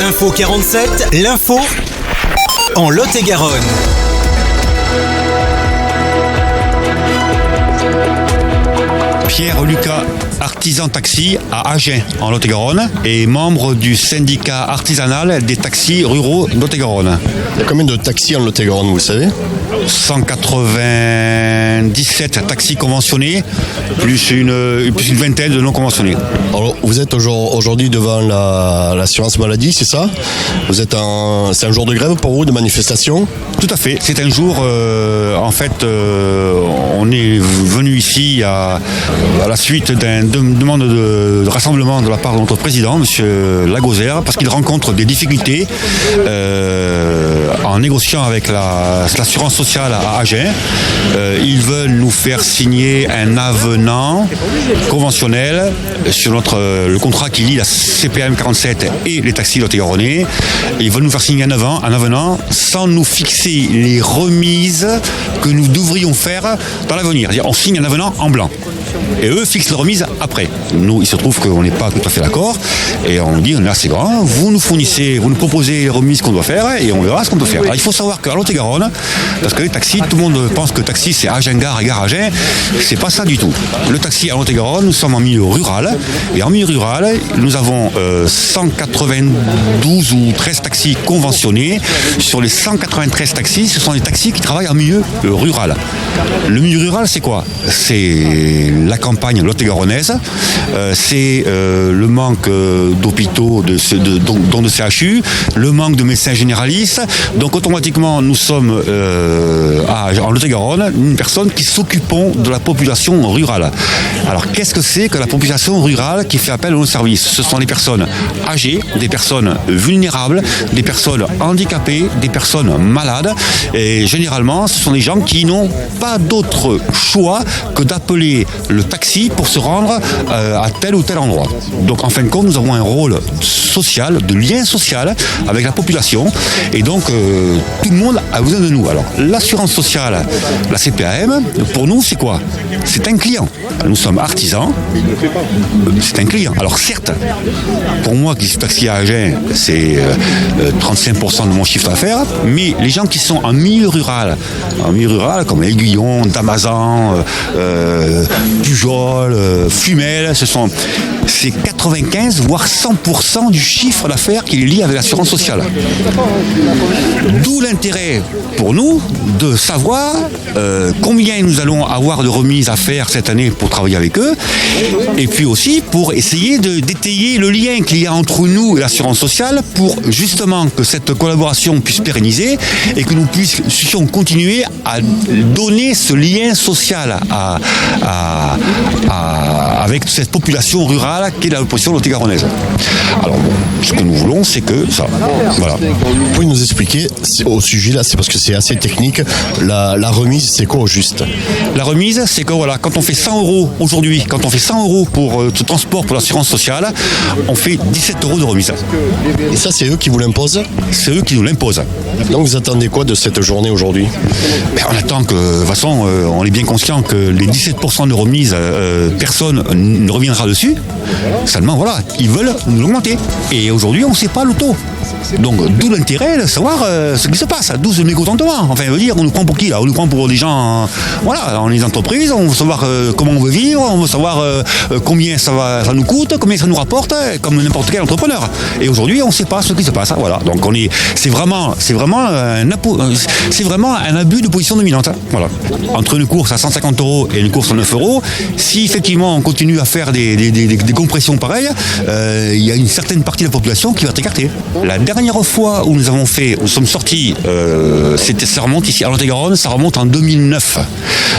Info 47, l'info en Lot-et-Garonne. Pierre Lucas, artisan taxi à Agen, en Lot-et-Garonne, et membre du syndicat artisanal des taxis ruraux Lot-et-Garonne. Il y a combien de taxis en Lot-et-Garonne, vous le savez ? 197 taxis conventionnés, plus une vingtaine de non conventionnés. Alors, vous êtes aujourd'hui devant l'assurance maladie, c'est ça ? C'est un jour de grève pour vous, de manifestation ? Tout à fait. C'est un jour, on est venu ici à la suite d'une demande de rassemblement de la part de notre président, M. Lagauzère, parce qu'il rencontre des difficultés en négociant avec l'assurance sociale à Agen. Ils veulent nous faire signer un avenant conventionnel sur le contrat qui lie la CPAM 47 et les taxis lot-et-garonnais. Ils veulent nous faire signer un avenant sans nous fixer les remises que nous devrions faire dans l'avenir. C'est-à-dire, on signe un avenant en blanc. Et eux fixent les remises après. Nous, il se trouve qu'on n'est pas tout à fait d'accord. Et on dit, on est assez grand, vous nous proposez les remises qu'on doit faire et on verra ce qu'on peut faire. Alors, il faut savoir qu'à Lot-et-Garonne, parce que les taxis, tout le monde pense que taxi c'est Agen-Gare et Gare Agen. C'est pas ça du tout. Le taxi à Lot-et-Garonne, nous sommes en milieu rural. Et en milieu rural, nous avons 192 ou 13 taxis conventionnés. Sur les 193 taxis, ce sont des taxis qui travaillent en milieu rural. Le milieu rural, c'est quoi ? C'est la campagne lot-et-garonnaise, c'est le manque d'hôpitaux, dont de CHU, le manque de médecins généralistes. Donc automatiquement, nous sommes en Lot-et-Garonne une personne qui s'occupons de la population rurale. Alors qu'est-ce que c'est que la population rurale qui fait appel à nos services ? Ce sont des personnes âgées, des personnes vulnérables, des personnes handicapées, des personnes malades. Et généralement, ce sont des gens qui n'ont pas d'autre choix que d'appeler le taxi pour se rendre à tel ou tel endroit. Donc en fin de compte, nous avons un rôle social, de lien social avec la population. Et donc tout le monde a besoin de nous. Alors l'assurance sociale, la CPAM, pour nous c'est quoi ? C'est un client. Nous sommes artisans, c'est un client. Alors certes, pour moi qui suis taxi à Agen, c'est 35% de mon chiffre d'affaires, mais les gens qui sont en milieu rural comme Aiguillon, Damazan, Pujol, Fumel, c'est 95 voire 100% du chiffre d'affaires qui est lié avec l'assurance sociale. D'où l'intérêt pour nous de savoir combien nous allons avoir de remises à faire cette année pour travailler avec eux, et puis aussi pour essayer d'étayer le lien qu'il y a entre nous et l'assurance sociale pour justement que cette collaboration puisse pérenniser et que nous puissions continuer à donner ce lien social avec cette population rurale qui est la population lot-et-garonnaise. Alors bon, ce que nous voulons, c'est que ça. Voilà. Vous pouvez nous expliquer au sujet là, c'est parce que c'est assez technique, la remise, c'est quoi au juste ? La remise, c'est que voilà, quand on fait 100 € aujourd'hui, quand on fait 100 € pour ce transport pour l'assurance sociale, on fait 17 € de remise. Et ça, c'est eux qui vous l'imposent ? C'est eux qui nous l'imposent. Donc vous attendez quoi de cette journée aujourd'hui ? On attend que, de toute façon, on est bien conscient que les 17% de remise, personne ne reviendra dessus. Seulement, voilà, ils veulent nous l'augmenter. Et aujourd'hui, on ne sait pas le taux. Donc, d'où l'intérêt de savoir ce qui se passe, d'où ce mécontentement. Enfin, veut dire, on nous prend pour qui là ? On nous prend pour des gens, dans les entreprises, on veut savoir comment on veut vivre, on veut savoir combien ça nous coûte, combien ça nous rapporte, comme n'importe quel entrepreneur. Et aujourd'hui, on ne sait pas ce qui se passe. Voilà. Donc, c'est vraiment un abus de position dominante. Voilà. Entre une course à 150 € et une course à 9 €, si effectivement on continue à faire des compressions pareilles, il y a une certaine partie de la population qui va être écartée. La dernière fois où nous sommes sortis, ça remonte ici à Lot-et-Garonne, ça remonte en 2009.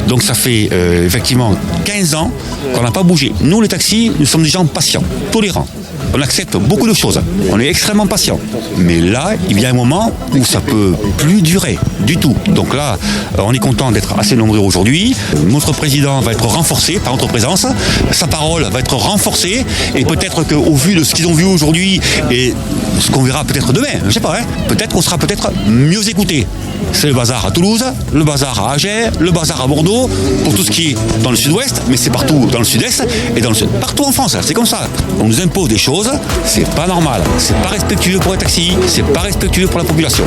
Donc ça fait effectivement 15 ans qu'on n'a pas bougé. Nous les taxis, nous sommes des gens patients, tolérants. On accepte beaucoup de choses. On est extrêmement patient. Mais là, il y a un moment où ça peut plus durer du tout. Donc là, on est content d'être assez nombreux aujourd'hui. Notre président va être renforcé par notre présence. Sa parole va être renforcée. Et peut-être qu'au vu de ce qu'ils ont vu aujourd'hui et ce qu'on verra peut-être demain, je ne sais pas, peut-être qu'on sera peut-être mieux écouté. C'est le bazar à Toulouse, le bazar à Agen, le bazar à Bordeaux, pour tout ce qui est dans le sud-ouest, mais c'est partout dans le sud-est et dans le sud. Partout en France, c'est comme ça. On nous impose des choses. chose, c'est pas normal. C'est pas respectueux pour les taxis, c'est pas respectueux pour la population.